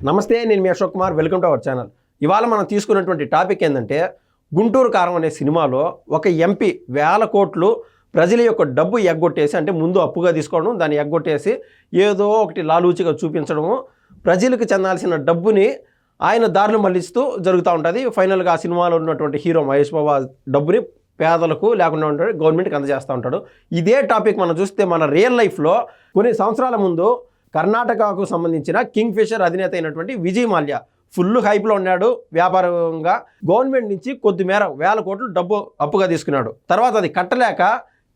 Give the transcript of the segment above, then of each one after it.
నమస్తే, నేను మీ Ashok Kumar. Welcome to our channel. ఇవాళ మనం తీసుకున్నటువంటి టాపిక్ ఏంటంటే, గుంటూరు కారం అనే సినిమాలో ఒక ఎంపీ వేల కోట్లు ప్రజల యొక్క డబ్బు ఎగ్గొట్టేసి, అంటే ముందు అప్పుగా తీసుకోవడం, దాన్ని ఎగ్గొట్టేసి ఏదో ఒకటి లాలూచిగా చూపించడము, ప్రజలకు చెందాల్సిన డబ్బుని ఆయన దారులు మళ్లిస్తూ జరుగుతూ ఉంటుంది. ఫైనల్గా ఆ సినిమాలో ఉన్నటువంటి హీరో మహేష్ బాబు డబ్బుని పేదలకు లేకుండా ఉంటాడు, గవర్నమెంట్కి అందజేస్తూ ఉంటాడు. ఇదే టాపిక్ మనం చూస్తే మన రియల్ లైఫ్లో కొన్ని సంవత్సరాల ముందు కర్ణాటకకు సంబంధించిన కింగ్ ఫిషర్ అధినేత అయినటువంటి విజయ్ మాల్యా ఫుల్ హైప్లో ఉన్నాడు. వ్యాపారంగా గవర్నమెంట్ నుంచి కొద్దిమేర వేల కోట్లు డబ్బు అప్పుగా తీసుకున్నాడు. తర్వాత అది కట్టలేక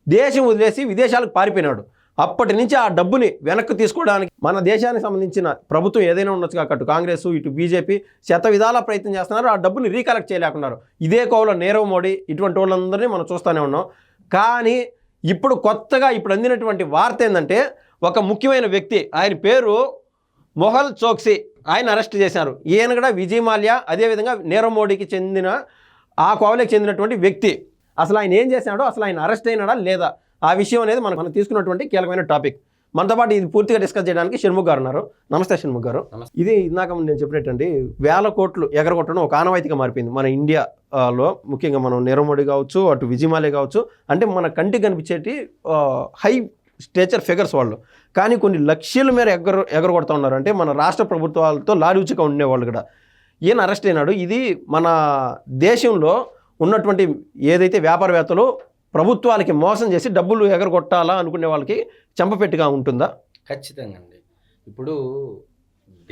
దేశం వదిలేసి విదేశాలకు పారిపోయినాడు. అప్పటి నుంచి ఆ డబ్బుని వెనక్కి తీసుకోవడానికి మన దేశానికి సంబంధించిన ప్రభుత్వం ఏదైనా ఉండొచ్చు అటు కాంగ్రెస్ ఇటు బీజేపీ శత విధాల ప్రయత్నం చేస్తున్నారు. ఆ డబ్బుని రీకలెక్ట్ చేయలేకున్నారు. ఇదే కోవలో నీరవ్ మోడీ ఇటువంటి వాళ్ళందరినీ మనం చూస్తూనే ఉన్నాం. కానీ ఇప్పుడు కొత్తగా అందినటువంటి వార్త ఏంటంటే, ఒక ముఖ్యమైన వ్యక్తి, ఆయన పేరు మొహల్ చోక్సీ, ఆయన అరెస్ట్ చేశారు. ఈయన కూడా విజయ్ మాల్యా అదేవిధంగా నీరవ్ మోడీకి చెందిన ఆ కోవలకు చెందినటువంటి వ్యక్తి. అసలు ఆయన ఏం చేశాడో, అసలు ఆయన అరెస్ట్ అయినాడా లేదా, ఆ విషయం అనేది మనం తీసుకున్నటువంటి కీలకమైన టాపిక్. మనతో పాటు ఇది పూర్తిగా డిస్కస్ చేయడానికి షణ్ముఖ్ గారు ఉన్నారు. నమస్తే షణ్ముఖ్ గారు. ఇది ఇందాక నేను చెప్పినట్టండి, వేల కోట్లు ఎగరగొట్టడం ఒక ఆనవాయితీగా మారిపోయింది మన ఇండియాలో. ముఖ్యంగా మనం నీరవ్ మోడీ కావచ్చు, అటు విజయ్ మాల్యా కావచ్చు, అంటే మన కంటికి కనిపించేటి హై స్టేచర్ ఫిగర్స్ వాళ్ళు. కానీ కొన్ని లక్షల మేర ఎగరగొడతా ఉన్నారు. అంటే మన రాష్ట్ర ప్రభుత్వాలతో లాలూచిగా ఉండేవాళ్ళు కూడా. ఈయన అరెస్ట్ అయినాడు. ఇది మన దేశంలో ఉన్నటువంటి ఏదైతే వ్యాపారవేత్తలు ప్రభుత్వాలకి మోసం చేసి డబ్బులు ఎగరగొట్టాలా అనుకునే వాళ్ళకి చెంపపెట్టుగా ఉంటుందా? ఖచ్చితంగా అండి. ఇప్పుడు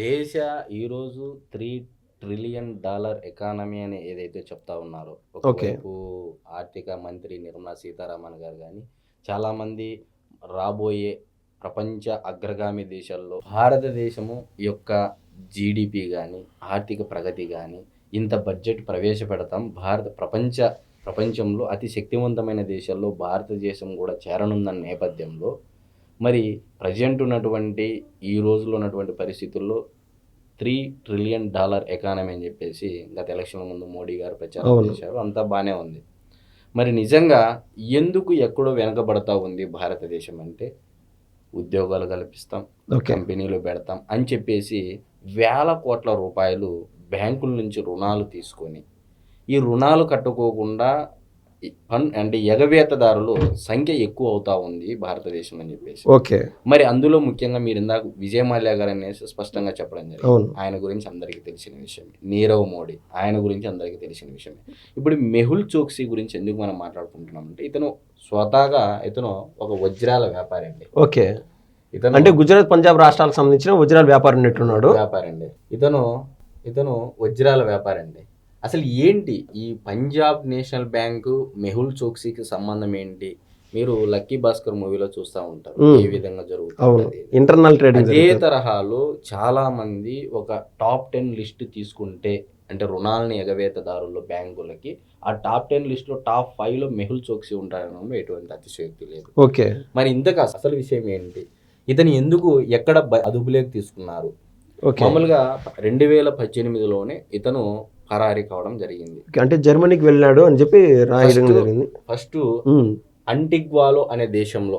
దేశ ఈరోజు $3 ట్రిలియన్ ఎకానమీ అని ఏదైతే చెప్తా ఉన్నారో, ఒకవైపు ఆర్థిక మంత్రి నిర్మలా సీతారామన్ గారు కానీ చాలామంది రాబోయే ప్రపంచ అగ్రగామి దేశాల్లో భారతదేశము యొక్క జీడిపి కానీ ఆర్థిక ప్రగతి కానీ ఇంత బడ్జెట్ ప్రవేశపెడతాం, ప్రపంచంలో అతి శక్తివంతమైన దేశాల్లో భారతదేశం కూడా చేరనుందన్న నేపథ్యంలో మరి ప్రజెంట్ ఉన్నటువంటి ఈ రోజులో ఉన్నటువంటి పరిస్థితుల్లో $3 ట్రిలియన్ ఎకానమీ అని చెప్పేసి గత ఎలక్షన్ల ముందు మోడీ గారు ప్రచారం చేశారు. అంతా బాగానే ఉంది. మరి నిజంగా ఎందుకు ఎక్కడో వెనకబడతా ఉంది భారతదేశం అంటే, ఉద్యోగాలు కల్పిస్తాం, కంపెనీలు పెడతాం అని చెప్పేసి వేల కోట్ల రూపాయలు బ్యాంకుల నుంచి రుణాలు తీసుకొని ఈ రుణాలు కట్టుకోకుండా అంటే ఎగవేతదారులు సంఖ్య ఎక్కువ అవుతా ఉంది భారతదేశం అని చెప్పేసి. మరి అందులో ముఖ్యంగా మీరు ఇందాక విజయ్ మాల్యా గారు అనేసి స్పష్టంగా చెప్పడం జరిగింది. ఆయన గురించి అందరికీ తెలిసిన విషయమే. నీరవ్ మోడీ ఆయన గురించి అందరికీ తెలిసిన విషయమే. ఇప్పుడు మెహుల్ చోక్సీ గురించి ఎందుకు మనం మాట్లాడుకుంటున్నాం అంటే, ఇతను స్వతహాగా ఒక వజ్రాల వ్యాపారి అండి. ఇతను అంటే గుజరాత్ పంజాబ్ రాష్ట్రాలకు సంబంధించిన వజ్రాల వ్యాపారి ఉన్నట్టున్నాడు. వ్యాపారి అండి ఇతను వజ్రాల వ్యాపారి అండి. అసలు ఏంటి ఈ పంజాబ్ నేషనల్ బ్యాంకు మెహుల్ చోక్సీకి సంబంధం ఏంటి? మీరు లక్కీ భాస్కర్ మూవీలో చూస్తూ ఉంటారు ఏ విధంగా జరుగుతుంది. ఇంటర్నల్ ట్రేడింగ్ అదే తరహాలో చాలా మంది ఒక టాప్ 10 లిస్ట్ తీసుకుంటే, అంటే రుణాలని ఎగవేతదారుల్లో బ్యాంకులకి ఆ టాప్ 10 లిస్టులో టాప్ 5లో మెహుల్ చోక్సీ ఉంటారనడంలో ఎటువంటి అతిశయోక్తి లేదు. మరి ఇంతకు అసలు విషయం ఏంటి? ఇతను ఎందుకు ఎక్కడ అదుపులోకి తీసుకున్నారు? మామూలుగా 2018లోనే ఇతను ఫరారీ కావడం జరిగింది. అంటే జర్మనీకి వెళ్ళాడు అని చెప్పి రాయడం జరిగింది. ఫస్ట్ ఆంటిగ్వాలో అనే దేశంలో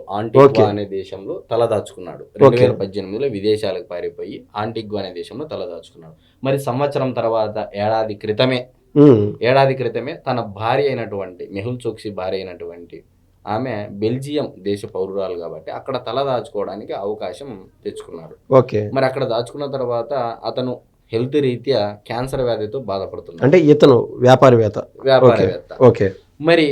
తలదాచుకున్నాడు. 2018లో విదేశాలకు పారిపోయి ఆంటిగ్వా అనే దేశంలో తలదాచుకున్నాడు. మరి సంవత్సరం తర్వాత ఏడాది క్రితమే తన భార్య అయినటువంటి మెహుల్ చోక్సీ భార్య అయినటువంటి ఆమె బెల్జియం దేశ పౌరురాలు కాబట్టి అక్కడ తల దాచుకోవడానికి అవకాశం తెచ్చుకున్నాడు. మరి అక్కడ దాచుకున్న తర్వాత అతను హెల్త్ రీత్యా క్యాన్సర్ వ్యాధితో బాధపడుతున్నాడు. అంటే ఇతను వ్యాపారవేత్త. మరి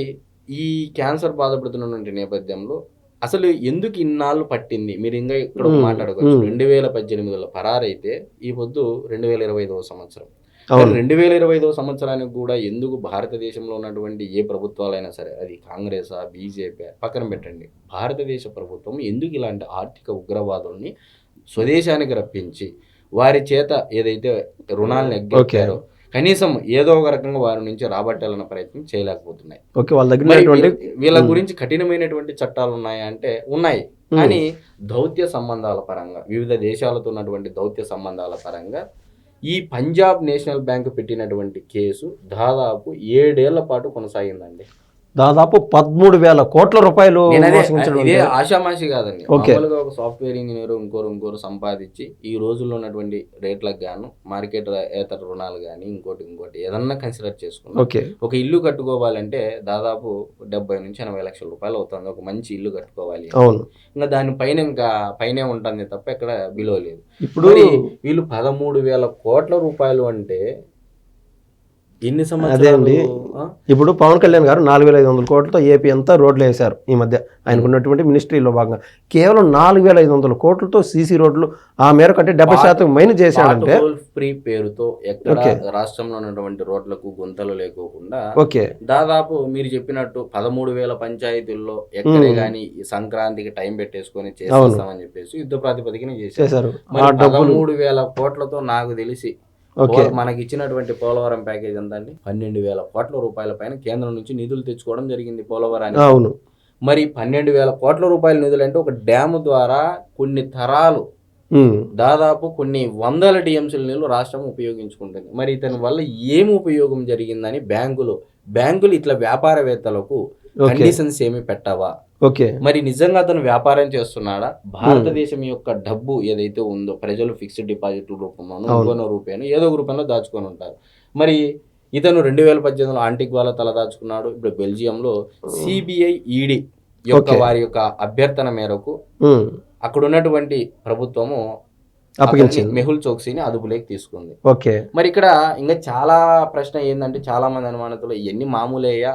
ఈ క్యాన్సర్ బాధపడుతున్నటువంటి నేపథ్యంలో అసలు ఎందుకు ఇన్నాళ్ళు పట్టింది మీరు ఇంకా ఇక్కడ మాట్లాడుకోవచ్చు. 2018లో పరారైతే ఈ పొద్దు 2025వ సంవత్సరం. 2025వ సంవత్సరానికి కూడా ఎందుకు భారతదేశంలో ఉన్నటువంటి ఏ ప్రభుత్వాలైనా సరే, అది కాంగ్రెసా బీజేపీ పక్కన పెట్టండి, భారతదేశ ప్రభుత్వం ఎందుకు ఇలాంటి ఆర్థిక ఉగ్రవాదుల్ని స్వదేశానికి రప్పించి వారి చేత ఏదైతే రుణాలను ఎగ్గొట్టారో కనీసం ఏదో ఒక రకంగా వారి నుంచి రాబట్టాలన్న ప్రయత్నం చేయలేకపోతున్నాయి. వీళ్ళ గురించి కఠినమైనటువంటి చట్టాలు ఉన్నాయా అంటే ఉన్నాయి. కానీ దౌత్య సంబంధాల పరంగా వివిధ దేశాలతో ఉన్నటువంటి దౌత్య సంబంధాల పరంగా ఈ పంజాబ్ నేషనల్ బ్యాంక్ పెట్టినటువంటి కేసు దాదాపు 7 ఏళ్ల పాటు కొనసాగిందండి. దాదాపు 13,000 కోట్ల రూపాయలు నేను అదే మోసగించడం ఇదే అంటే- ఆషామాషి కాదండి. ఓకే. మామూలుగా ఒక సాఫ్ట్వేర్ ఇంజనీర్ ఇంకోరు సంపాదించి ఈ రోజుల్లో ఉన్నటువంటి రేట్లకు గాను మార్కెట్ ఏతర రుణాలు కానీ ఇంకోటి ఏదన్నా కన్సిడర్ చేసుకున్నా ఓకే ఒక ఇల్లు కట్టుకోవాలంటే దాదాపు 70 నుంచి 80 లక్షల రూపాయలు అవుతుంది ఒక మంచి ఇల్లు కట్టుకోవాలి. అవును. ఇంకా దానిపైన ఇంకా పైనే ఉంటుంది తప్ప ఎక్కడ బిలో లేదు. ఇప్పుడు మరి వీళ్ళు 13,000 కోట్ల రూపాయలు అంటే ఎన్ని అదే సంవత్సరాలు? అండి. ఇప్పుడు పవన్ కళ్యాణ్ గారు 4,500 కోట్లతో ఏపీ అంతా రోడ్లు వేశారు ఈ మధ్య ఆయనకు ఉన్నటువంటి మినిస్ట్రీలో భాగంగా. కేవలం 4,500 కోట్లతో సీసీ రోడ్లు ఆ మేరకు అంటే 70% మైనస్ చేశాడంటే ఫ్రీ పేరుతో ఎక్కడ ఓకే. రాష్ట్రంలో ఉన్నటువంటి రోడ్లకు గుంతలు లేకోకుండా ఓకే దాదాపు మీరు చెప్పినట్టు 13,000 పంచాయతీల్లో ఎక్కడే గాని ఈ సంక్రాంతికి టైం పెట్టేసుకొని చేసేస్తామని చెప్పేసి యుద్ధ ప్రాతిపదికన చేశారు. ఆ మరి డబ్బులు 13,000 కోట్లతో నాకు తెలిసి ఓకే మనకి ఇచ్చినటువంటి పోలవరం ప్యాకేజ్ ఎంత అండి? 12,000 కోట్ల రూపాయల పైన కేంద్రం నుంచి నిధులు తెచ్చుకోవడం జరిగింది పోలవరానికి. అవును. మరి 12,000 కోట్ల రూపాయల నిధులు అంటే ఒక డ్యాము ద్వారా కొన్ని తరాలు దాదాపు కొన్ని వందల టీఎంసీల నీళ్లు రాష్ట్రం ఉపయోగించుకుంటుంది. మరి ఇతని వల్ల ఏమి ఉపయోగం జరిగిందని బ్యాంకులు ఇట్లా వ్యాపారవేత్తలకు ఓకే కండిషన్స్ ఏమి పెట్టవా? ఓకే మరి నిజంగా అతను వ్యాపారం చేస్తున్నాడా? భారతదేశం యొక్క డబ్బు ఏదైతే ఉందో ప్రజలు ఫిక్స్డ్ డిపాజిట్ల రూపంలోనూ ఇంకొన రూపాయను ఏదో ఒక రూపంలో దాచుకొని ఉంటారు. మరి ఇతను 2018లో ఆంటిగ్వాలో తలదాచుకున్నాడు. ఇప్పుడు బెల్జియంలో సిబిఐ ఈడీ యొక్క వారి యొక్క అభ్యర్థన మేరకు అక్కడ ఉన్నటువంటి ప్రభుత్వము అప్పగించింది. మెహుల్ చోక్సీని అదుపులోకి తీసుకుంది. ఓకే మరి ఇక్కడ ఇంకా చాలా ప్రశ్న ఏంటంటే చాలా మంది అనుమానతలు ఇవన్నీ మామూలేయ్యా,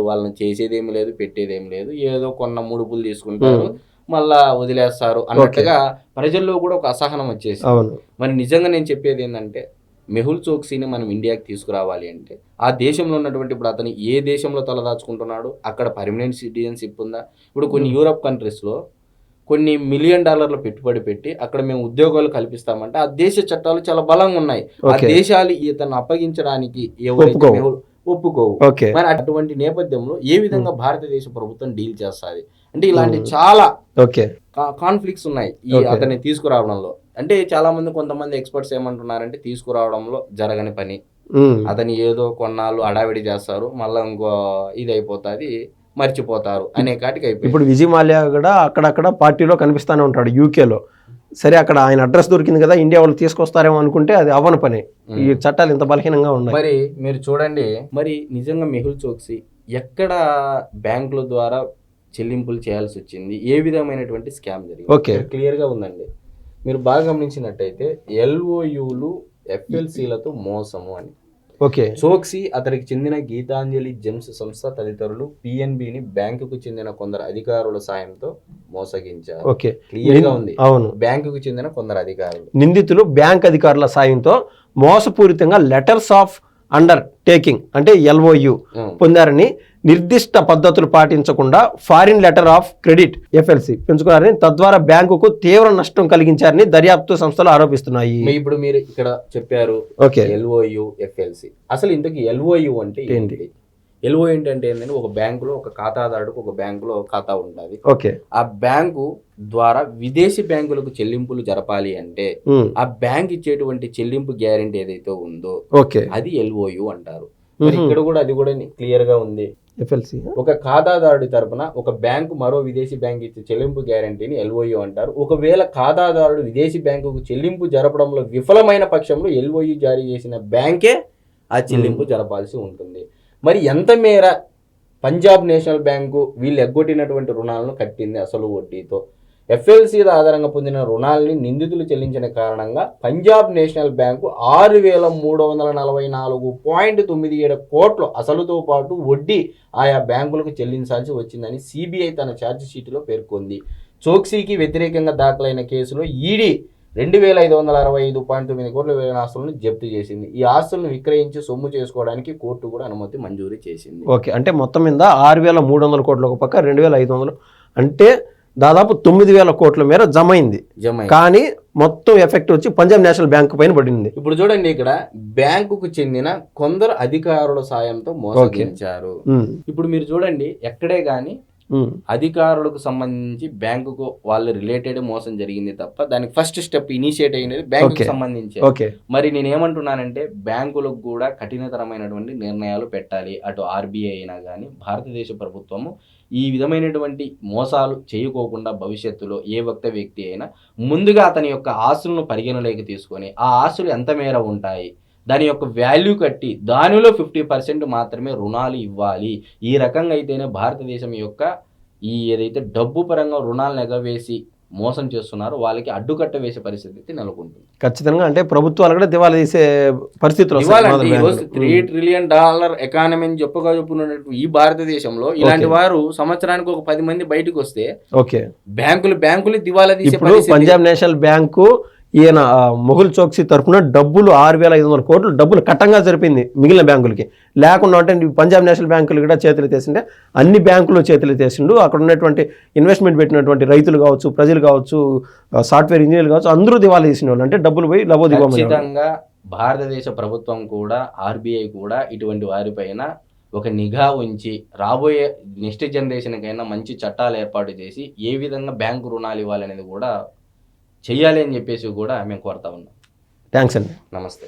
వాళ్ళని చేసేదేమి లేదు పెట్టేదేమి లేదు, ఏదో కొన్న ముడుపులు తీసుకుంటారు మళ్ళా వదిలేస్తారు అన్నట్టుగా ప్రజల్లో కూడా ఒక అసహనం వచ్చేసి. మరి నిజంగా నేను చెప్పేది ఏంటంటే మెహుల్ చోక్సీని మనం ఇండియాకి తీసుకురావాలి అంటే ఆ దేశంలో ఉన్నటువంటి ఇప్పుడు అతను ఏ దేశంలో తలదాచుకుంటున్నాడు, అక్కడ పర్మనెంట్ సిటిజన్షిప్ ఉందా? ఇప్పుడు కొన్ని యూరప్ కంట్రీస్లో కొన్ని $1 మిలియన్ పెట్టుబడి పెట్టి అక్కడ మేము ఉద్యోగాలు కల్పిస్తామంటే ఆ దేశ చట్టాలు చాలా బలంగా ఉన్నాయి. ఆ దేశాలు ఇతను అప్పగించడానికి ఒప్పుకోవు. మరి అటువంటి నేపథ్యంలో ఏ విధంగా భారతదేశ ప్రభుత్వం డీల్ చేస్తుంది అంటే ఇలాంటి చాలా కాన్ఫ్లిక్ట్స్ ఉన్నాయి ఈ అతన్ని తీసుకురావడంలో. అంటే చాలా మంది కొంతమంది ఎక్స్పర్ట్స్ ఏమంటున్నారంటే తీసుకురావడంలో జరగని పని, అతని ఏదో కొన్నాళ్ళు అడావిడి చేస్తారు మళ్ళీ ఇంకో ఇది అయిపోతుంది మర్చిపోతారు అనే కాటికి అయిపోయింది. ఇప్పుడు విజయ్ మాల్యా కూడా అక్కడక్కడ పార్టీలో కనిపిస్తూనే ఉంటాడు యూకేలో. సరే అక్కడ ఆయన అడ్రస్ దొరికింది కదా ఇండియా వాళ్ళు తీసుకొస్తారేమో అనుకుంటే అది అవ్వని పని. ఈ చట్టాలు ఇంత బలహీనంగా ఉన్నాయి. మరి మీరు చూడండి, మరి నిజంగా మెహుల్ చోక్సీ ఎక్కడ బ్యాంకుల ద్వారా చెల్లింపులు చేయాల్సి వచ్చింది, ఏ విధమైనటువంటి స్కామ్ జరిగింది క్లియర్ గా ఉందండి. మీరు బాగా గమనించినట్టయితే ఎల్ఓయులు ఎఫ్ఎల్సీలతో మోసము అని. చోక్సీ అతనికి చెందిన గీతాంజలి జెమ్స్ సంస్థ తదితరులు పిఎన్బిని బ్యాంకుకు చెందిన కొందరు అధికారుల సాయంతో మోసగించారు. క్లియర్ గా ఉంది. బ్యాంకుకు చెందిన కొందరు అధికారులు నిందితులు బ్యాంక్ అధికారుల సాయంతో మోసపూరితంగా లెటర్స్ ఆఫ్ అండర్ టేకింగ్ అంటే ఎల్ఓయు పొందారని, నిర్దిష్ట పద్ధతులు పాటించకుండా foreign letter of credit FLC పెంచుకున్నారని, తద్వారా బ్యాంకుకు తీవ్ర నష్టం కలిగించారని దర్యాప్తు సంస్థలు ఆరోపిస్తున్నాయి. ఇప్పుడు మీరు ఇక్కడ చెప్పారు ఎల్ఓయు ఎఫ్ఎల్సి, అసలు ఇంతకీ ఎల్ఓయు అంటే ఏంటి? ఎల్ఓ ఏంటంటే ఏంటంటే ఒక బ్యాంకులో ఒక ఖాతాదారుడికి ఒక బ్యాంకులో ఖాతా ఉంటుంది. ఆ బ్యాంకు ద్వారా విదేశీ బ్యాంకులకు చెల్లింపులు జరపాలి అంటే ఆ బ్యాంక్ ఇచ్చేటువంటి చెల్లింపు గ్యారెంటీ ఏదైతే ఉందో అది ఎల్ఓయు అంటారు. ఇక్కడ కూడా అది కూడా క్లియర్ గా ఉంది. ఒక ఖాతాదారుడి తరపున ఒక బ్యాంకు మరో విదేశీ బ్యాంక్ ఇచ్చే చెల్లింపు గ్యారెంటీని ఎల్ఓయు అంటారు. ఒకవేళ ఖాతాదారుడు విదేశీ బ్యాంకుకు చెల్లింపు జరపడంలో విఫలమైన పక్షంలో ఎల్ఓయు జారీ చేసిన బ్యాంకే ఆ చెల్లింపు జరపాల్సి ఉంటుంది. మరి ఎంత మేర పంజాబ్ నేషనల్ బ్యాంకు వీళ్ళు ఎగ్గొట్టినటువంటి రుణాలను కట్టింది అసలు వడ్డీతో? ఎఫ్ఎల్సీ ఆధారంగా పొందిన రుణాలని నిందితులు చెల్లించిన కారణంగా పంజాబ్ నేషనల్ బ్యాంకు 6,344.97 కోట్లు అసలుతో పాటు వడ్డీ ఆయా బ్యాంకులకు చెల్లించాల్సి వచ్చిందని సిబిఐ తన ఛార్జ్ షీటులో పేర్కొంది. చోక్సీకి వ్యతిరేకంగా దాఖలైన కేసులో ఈడీ 2,565.9 కోట్ల విలువైన ఆస్తులను జప్తు చేసింది. ఈ ఆస్తులను విక్రయించి సొమ్ము చేసుకోవడానికి కోర్టు కూడా అనుమతి మంజూరు చేసింది. అంటే మొత్తం మీద 6,300 కోట్ల ఒక పక్క 2,500 అంటే దాదాపు 9,000 కోట్ల మేర జమ అయింది. కానీ మొత్తం ఎఫెక్ట్ వచ్చి పంజాబ్ నేషనల్ బ్యాంక్ పైన పడింది. ఇప్పుడు చూడండి, ఇక్కడ బ్యాంకుకు చెందిన కొందరు అధికారుల సాయంతో మోసగించారు. ఇప్పుడు మీరు చూడండి, ఎక్కడే గాని అధికారులకు సంబంధించి బ్యాంకుకు వాళ్ళు రిలేటెడ్ మోసం జరిగింది తప్ప దానికి ఫస్ట్ స్టెప్ ఇనిషియేట్ అయినది బ్యాంకుకి సంబంధించి. ఓకే, మరి నేనేమంటున్నానంటే బ్యాంకులకు కూడా కఠినతరమైనటువంటి నిర్ణయాలు పెట్టాలి. అటు ఆర్బీఐ అయినా కానీ భారతదేశ ప్రభుత్వము ఈ విధమైనటువంటి మోసాలు చేయకోకుండా భవిష్యత్తులో ఏ వ్యక్తి అయినా ముందుగా అతని యొక్క ఆస్తులను పరిగణలోకి తీసుకొని ఆ ఆస్తులు ఎంత మేర ఉంటాయి, దాని యొక్క వాల్యూ కట్టి దానిలో 50% మాత్రమే రుణాలు ఇవ్వాలి. ఈ రకంగా అయితేనే భారతదేశం యొక్క ఈ ఏదైతే డబ్బు పరంగా రుణాలను ఎగవేసి మోసం చేస్తున్నారో వాళ్ళకి అడ్డుకట్ట వేసే పరిస్థితి నెలకొంటుంది. ఖచ్చితంగా. అంటే ప్రభుత్వాలు కూడా దివాలా తీసే పరిస్థితులు ఈరోజు $3 ట్రిలియన్ ఎకానమీ అని చెప్పుకున్నట్టు ఈ భారతదేశంలో ఇలాంటి వారు సంవత్సరానికి ఒక 10 మంది బయటకు వస్తే ఓకే బ్యాంకులు దివాలా తీసే ఇప్పుడు పంజాబ్ నేషనల్ బ్యాంకు ఈయన మొహుల్ చోక్సీ తరఫున డబ్బులు 6,500 కోట్లు డబ్బులు కట్టంగా జరిపింది మిగిలిన బ్యాంకులకి. లేకుండా అంటే పంజాబ్ నేషనల్ బ్యాంకులు కూడా చేతులు తీసిండే అన్ని బ్యాంకులు చేతులు తీసిండు. అక్కడ ఉన్నటువంటి ఇన్వెస్ట్మెంట్ పెట్టినటువంటి రైతులు కావచ్చు, ప్రజలు కావచ్చు, సాఫ్ట్వేర్ ఇంజనీర్లు కావచ్చు, అందరూ దివాలా తీసిన వాళ్ళు. అంటే డబ్బులు పోయి ఖచ్చితంగా భారతదేశ ప్రభుత్వం కూడా ఆర్బీఐ కూడా ఇటువంటి వారిపైన ఒక నిఘా ఉంచి రాబోయే నెక్స్ట్ జనరేషన్కైనా మంచి చట్టాలు ఏర్పాటు చేసి ఏ విధంగా బ్యాంకు రుణాలు ఇవ్వాలనేది కూడా చెయ్యాలి అని చెప్పేసి కూడా మేము కోరుతా ఉన్నాం. థ్యాంక్స్ అండి. నమస్తే.